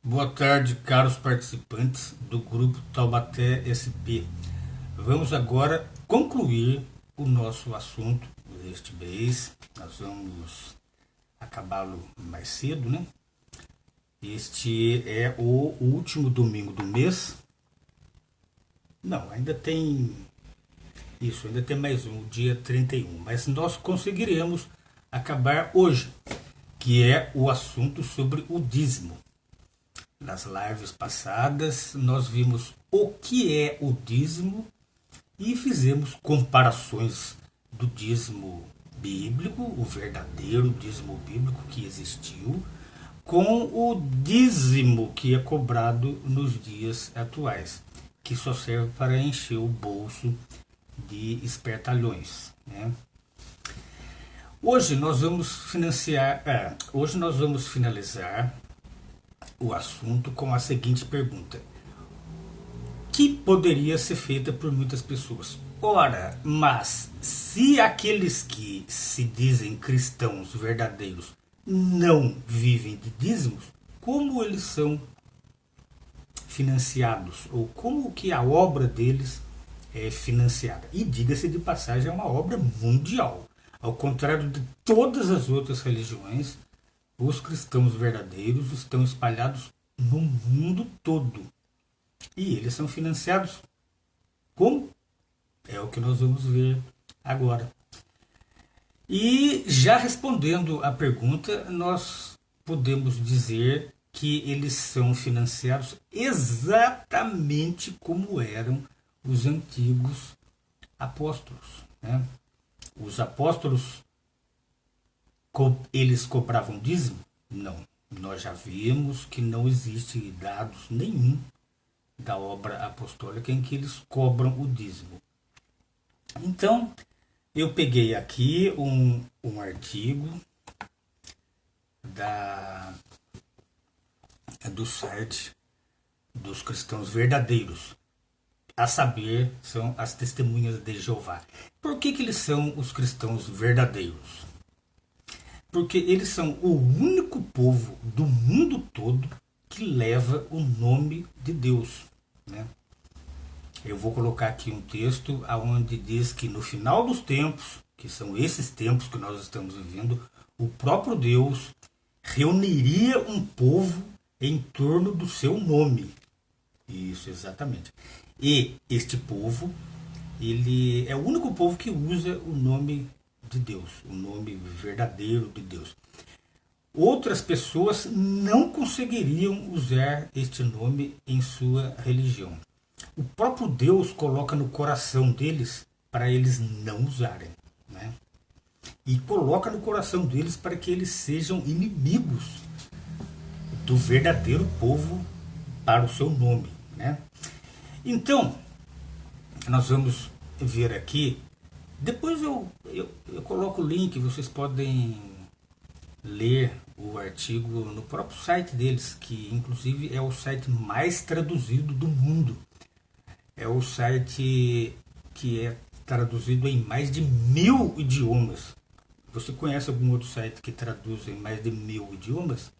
Boa tarde, caros participantes do grupo Taubaté SP. Vamos agora concluir o nosso assunto deste mês. Nós vamos acabá-lo mais cedo, né? Este é o último domingo do mês. Não, ainda tem isso, ainda tem mais um, dia 31. Mas nós conseguiremos acabar hoje, que é o assunto sobre o dízimo. Nas lives passadas, nós vimos o que é o dízimo e fizemos comparações do dízimo bíblico, o verdadeiro dízimo bíblico que existiu, com o dízimo que é cobrado nos dias atuais, que só serve para encher o bolso de espertalhões, né? Hoje nós vamos finalizar o assunto com a seguinte pergunta: que poderia ser feita por muitas pessoas. Ora, mas se aqueles que se dizem cristãos verdadeiros não vivem de dízimos, como eles são financiados? Ou como que a obra deles é financiada? E diga-se de passagem, é uma obra mundial. Ao contrário de todas as outras religiões, os cristãos verdadeiros estão espalhados no mundo todo. E eles são financiados como? É o que nós vamos ver agora. E já respondendo à pergunta, nós podemos dizer que eles são financiados exatamente como eram os antigos apóstolos, né? Os apóstolos, eles cobravam dízimo? Não. Nós já vimos que não existe dados nenhum da obra apostólica em que eles cobram o dízimo. Então, eu peguei aqui um artigo do site dos cristãos verdadeiros, a saber, são as testemunhas de Jeová. Por que eles são os cristãos verdadeiros? Porque eles são o único povo do mundo todo que leva o nome de Deus, né? Eu vou colocar aqui um texto onde diz que no final dos tempos, que são esses tempos que nós estamos vivendo, o próprio Deus reuniria um povo em torno do seu nome. Isso, exatamente. E este povo, ele é o único povo que usa o nome de Deus, o nome verdadeiro de Deus. Outras pessoas não conseguiriam usar este nome em sua religião. O próprio Deus coloca no coração deles para eles não usarem, né? E coloca no coração deles para que eles sejam inimigos do verdadeiro povo para o seu nome, né? Então, nós vamos ver aqui. Depois eu coloco o link, vocês podem ler o artigo no próprio site deles, que inclusive é o site mais traduzido do mundo. É o site que é traduzido em mais de 1000 idiomas. Você conhece algum outro site que traduz em mais de 1000 idiomas?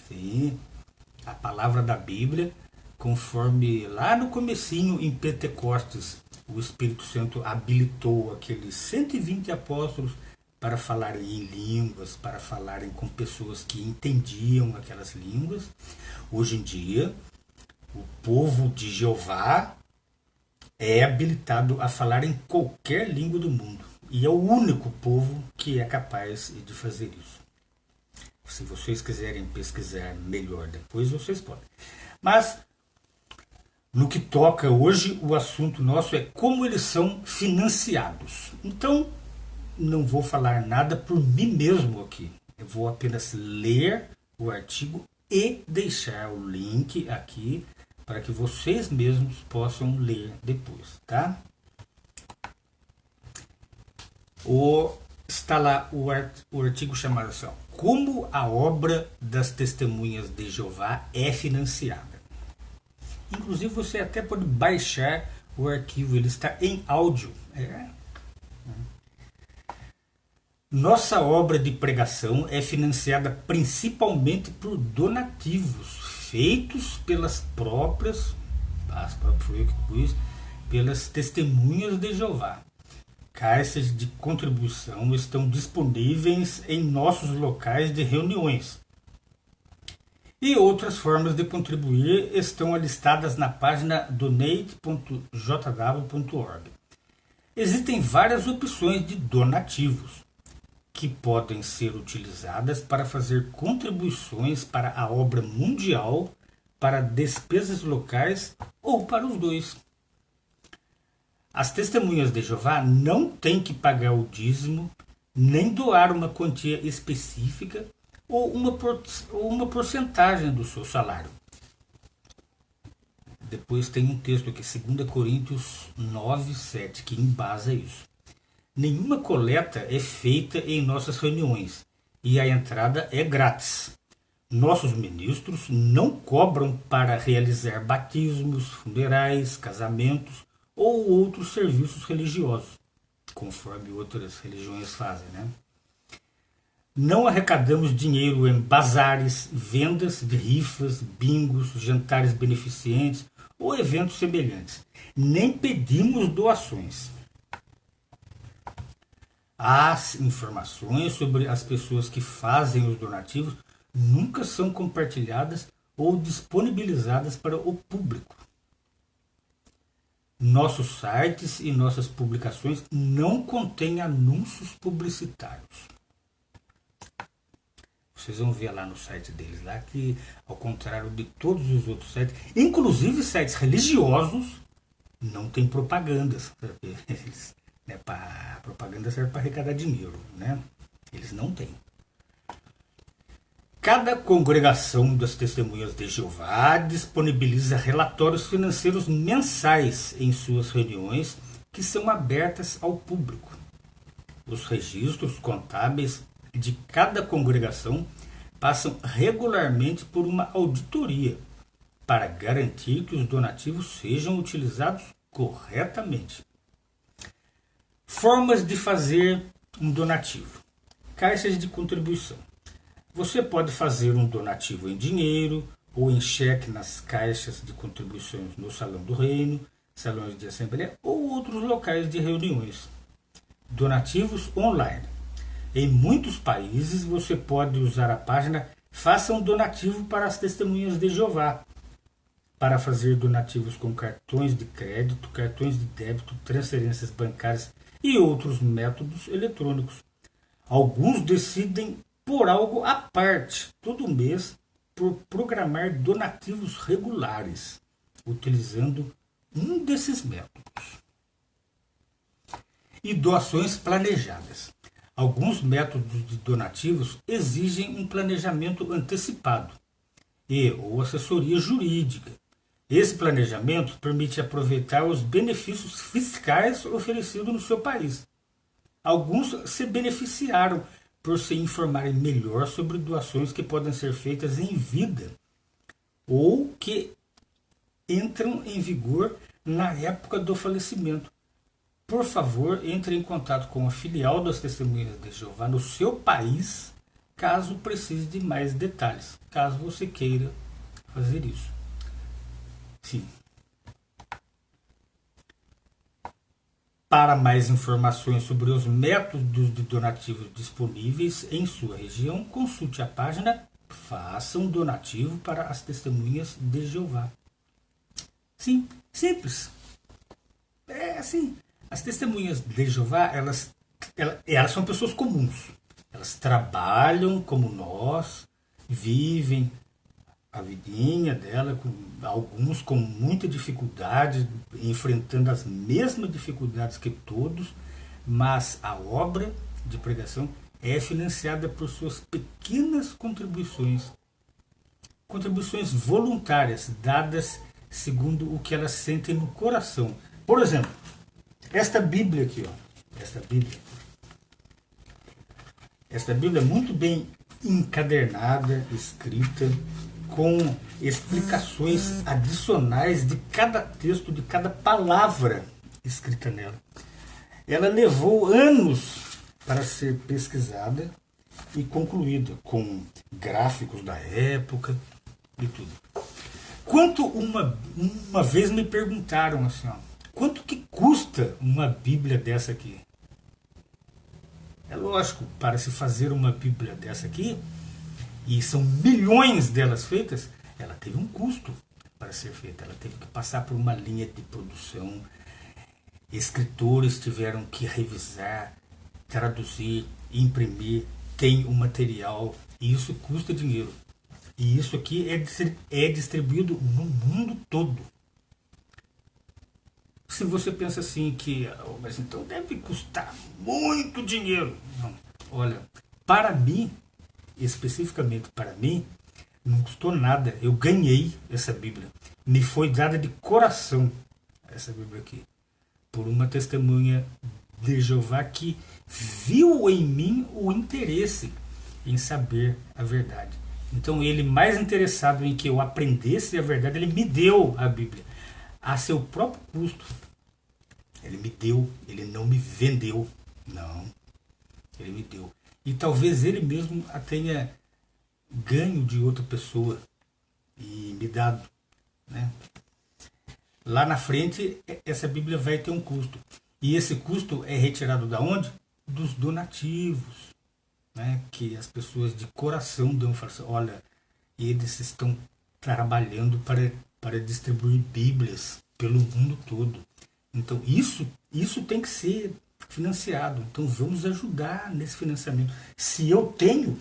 Sim, a palavra da Bíblia, conforme lá no comecinho em Pentecostes, o Espírito Santo habilitou aqueles 120 apóstolos para falarem em línguas, para falarem com pessoas que entendiam aquelas línguas. Hoje em dia, o povo de Jeová é habilitado a falar em qualquer língua do mundo. E é o único povo que é capaz de fazer isso. Se vocês quiserem pesquisar melhor depois, vocês podem. Mas, no que toca hoje, o assunto nosso é como eles são financiados. Então, não vou falar nada por mim mesmo aqui. Eu vou apenas ler o artigo e deixar o link aqui para que vocês mesmos possam ler depois, tá? Está lá o artigo chamado assim, Como a obra das testemunhas de Jeová é financiada. Inclusive você até pode baixar o arquivo, ele está em áudio. Nossa obra de pregação é financiada principalmente por donativos feitos pelas próprias, foi eu que pus, pelas testemunhas de Jeová. Caixas de contribuição estão disponíveis em nossos locais de reuniões. E outras formas de contribuir estão listadas na página donate.jw.org. Existem várias opções de donativos que podem ser utilizadas para fazer contribuições para a obra mundial, para despesas locais ou para os dois. As testemunhas de Jeová não têm que pagar o dízimo, nem doar uma quantia específica ou uma porcentagem do seu salário. Depois tem um texto aqui, 2 Coríntios 9, 7, que embasa isso. Nenhuma coleta é feita em nossas reuniões e a entrada é grátis. Nossos ministros não cobram para realizar batismos, funerais, casamentos ou outros serviços religiosos, conforme outras religiões fazem, né? Não arrecadamos dinheiro em bazares, vendas de rifas, bingos, jantares beneficentes ou eventos semelhantes. Nem pedimos doações. As informações sobre as pessoas que fazem os donativos nunca são compartilhadas ou disponibilizadas para o público. Nossos sites e nossas publicações não contêm anúncios publicitários. Vocês vão ver lá no site deles, lá que, ao contrário de todos os outros sites, inclusive sites religiosos, não tem propagandas. Eles, né, propaganda serve para arrecadar dinheiro, né? Eles não têm. Cada congregação das Testemunhas de Jeová disponibiliza relatórios financeiros mensais em suas reuniões que são abertas ao público. Os registros contábeis de cada congregação passam regularmente por uma auditoria para garantir que os donativos sejam utilizados corretamente. Formas de fazer um donativo. Caixas de contribuição. Você pode fazer um donativo em dinheiro ou em cheque nas caixas de contribuições no Salão do Reino, salões de assembleia ou outros locais de reuniões. Donativos online. Em muitos países você pode usar a página Faça um donativo para as Testemunhas de Jeová, para fazer donativos com cartões de crédito, cartões de débito, transferências bancárias e outros métodos eletrônicos. Alguns decidem por algo à parte, todo mês, por programar donativos regulares, utilizando um desses métodos. E doações planejadas. Alguns métodos de donativos exigem um planejamento antecipado ou assessoria jurídica. Esse planejamento permite aproveitar os benefícios fiscais oferecidos no seu país. Alguns se beneficiaram por se informarem melhor sobre doações que podem ser feitas em vida ou que entram em vigor na época do falecimento. Por favor, entre em contato com a filial das Testemunhas de Jeová no seu país, caso precise de mais detalhes, caso você queira fazer isso. Sim. Para mais informações sobre os métodos de donativos disponíveis em sua região, consulte a página Faça um donativo para as Testemunhas de Jeová. Sim, simples. É assim. As Testemunhas de Jeová, elas são pessoas comuns. Elas trabalham como nós, vivem a vidinha dela, alguns com muita dificuldade, enfrentando as mesmas dificuldades que todos, mas a obra de pregação é financiada por suas pequenas contribuições voluntárias, dadas segundo o que elas sentem no coração. Por exemplo, esta Bíblia aqui, esta Bíblia é muito bem encadernada, escrita, com explicações adicionais de cada texto, de cada palavra escrita nela. Ela levou anos para ser pesquisada e concluída, com gráficos da época e tudo. Quanto uma vez me perguntaram assim, ó, quanto que custa uma Bíblia dessa aqui? É lógico, para se fazer uma Bíblia dessa aqui, e são milhões delas feitas, ela teve um custo para ser feita. Ela teve que passar por uma linha de produção. Escritores tiveram que revisar, traduzir, imprimir, tem o material, e isso custa dinheiro. E isso aqui é distribuído no mundo todo. Se você pensa assim que, mas então deve custar muito dinheiro. Não. Olha, para mim, especificamente para mim, não custou nada. Eu ganhei essa Bíblia. Me foi dada de coração essa Bíblia aqui. Por uma testemunha de Jeová que viu em mim o interesse em saber a verdade. Então ele, mais interessado em que eu aprendesse a verdade, ele me deu a Bíblia a seu próprio custo. Ele me deu, ele não me vendeu. Não, ele me deu. E talvez ele mesmo a tenha ganho de outra pessoa e me dado, né? Lá na frente, essa Bíblia vai ter um custo. E esse custo é retirado da onde? Dos donativos, né? Que as pessoas de coração dão. Olha, eles estão trabalhando para distribuir Bíblias pelo mundo todo. Então isso tem que ser financiado. Então vamos ajudar nesse financiamento. Se eu tenho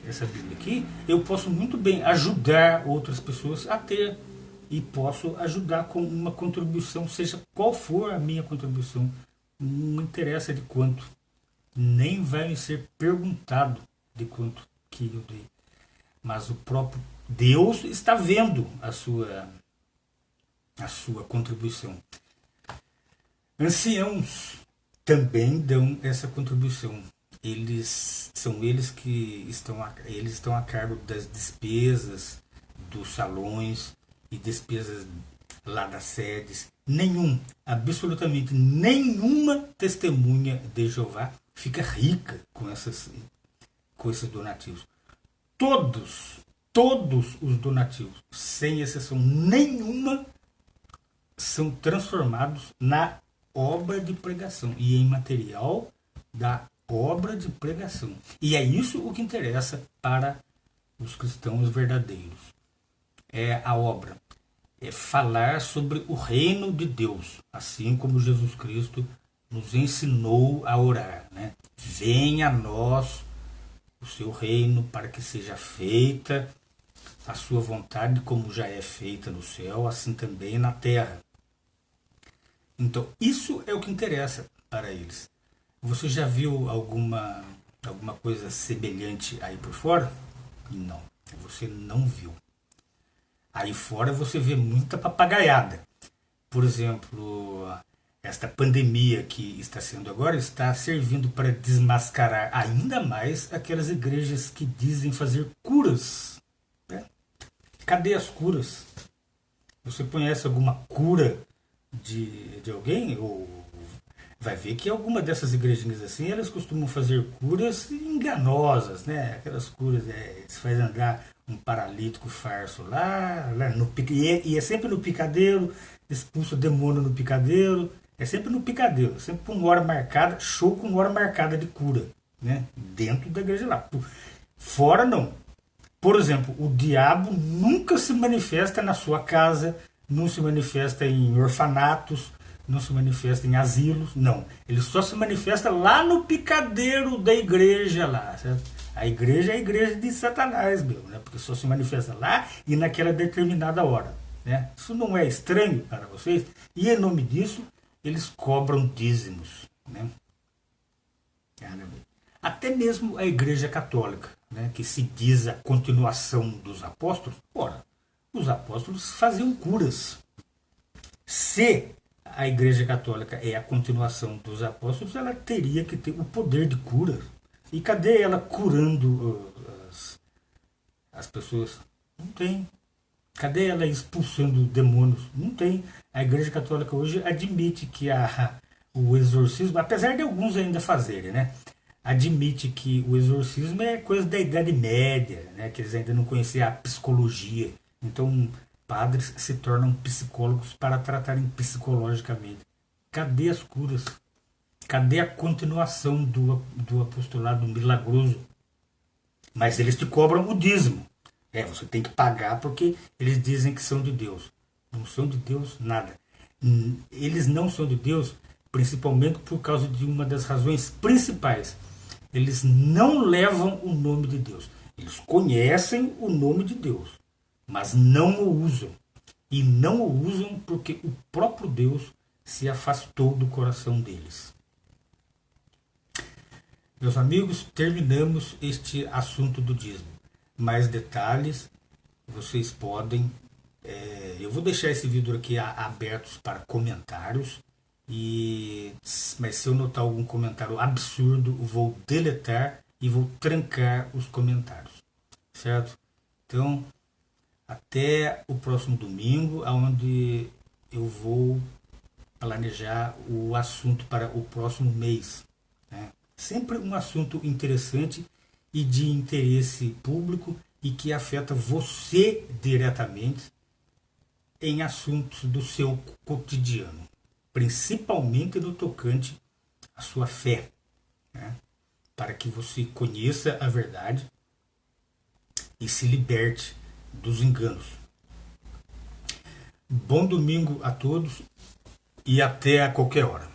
essa Bíblia aqui, eu posso muito bem ajudar outras pessoas a ter. E posso ajudar com uma contribuição, seja qual for a minha contribuição. Não interessa de quanto. Nem vai me ser perguntado de quanto que eu dei. Mas o próprio Deus está vendo a sua contribuição. Anciãos também dão essa contribuição. São eles que estão a cargo das despesas dos salões e despesas lá das sedes. Absolutamente nenhuma testemunha de Jeová fica rica com esses donativos. Todos os donativos, sem exceção nenhuma, são transformados na obra de pregação e em material da obra de pregação. E é isso o que interessa para os cristãos verdadeiros. É a obra. É falar sobre o reino de Deus, assim como Jesus Cristo nos ensinou a orar, né? Venha a nós o seu reino, para que seja feita a sua vontade, como já é feita no céu, assim também na terra. Então, isso é o que interessa para eles. Você já viu alguma coisa semelhante aí por fora? Não, você não viu. Aí fora você vê muita papagaiada. Por exemplo, esta pandemia que está sendo agora está servindo para desmascarar ainda mais aquelas igrejas que dizem fazer curas. Né? Cadê as curas? Você conhece alguma cura de alguém? Ou vai ver que alguma dessas igrejinhas assim, elas costumam fazer curas enganosas, né? Aquelas curas, se faz andar um paralítico farso lá e é sempre no picadeiro, expulsa o demônio no picadeiro, é sempre no picadeiro, sempre com uma hora marcada, show com hora marcada de cura, né? Dentro da igreja lá. Fora não. Por exemplo, o diabo nunca se manifesta na sua casa, não se manifesta em orfanatos, não se manifesta em asilos, não. Ele só se manifesta lá no picadeiro da igreja lá, certo? A igreja é a igreja de Satanás, né? Porque só se manifesta lá e naquela determinada hora, né? Isso não é estranho para vocês? E em nome disso, eles cobram dízimos, né? Até mesmo a igreja católica, né? Que se diz a continuação dos apóstolos. Ora, os apóstolos faziam curas. Se a igreja católica é a continuação dos apóstolos, ela teria que ter o poder de cura. E cadê ela curando as pessoas? Não tem. Cadê ela expulsando demônios? Não tem. A igreja católica hoje admite que o exorcismo, apesar de alguns ainda fazerem, né? Admite que o exorcismo é coisa da Idade Média, né? Que eles ainda não conheciam a psicologia. Então padres se tornam psicólogos para tratarem psicologicamente. Cadê as curas? Cadê a continuação do apostolado milagroso? Mas eles te cobram o dízimo. Você tem que pagar porque eles dizem que são de Deus. Não são de Deus nada. Eles não são de Deus, principalmente por causa de uma das razões principais. Eles não levam o nome de Deus. Eles conhecem o nome de Deus, mas não o usam. E não o usam porque o próprio Deus se afastou do coração deles. Meus amigos, terminamos este assunto do dízimo. Mais detalhes vocês podem. Eu vou deixar esse vídeo aqui abertos para comentários. Mas se eu notar algum comentário absurdo, vou deletar e vou trancar os comentários. Certo? Então, até o próximo domingo, onde eu vou planejar o assunto para o próximo mês. Né? Sempre um assunto interessante e de interesse público e que afeta você diretamente em assuntos do seu cotidiano, principalmente no tocante à sua fé, né? Para que você conheça a verdade e se liberte dos enganos. Bom domingo a todos e até a qualquer hora.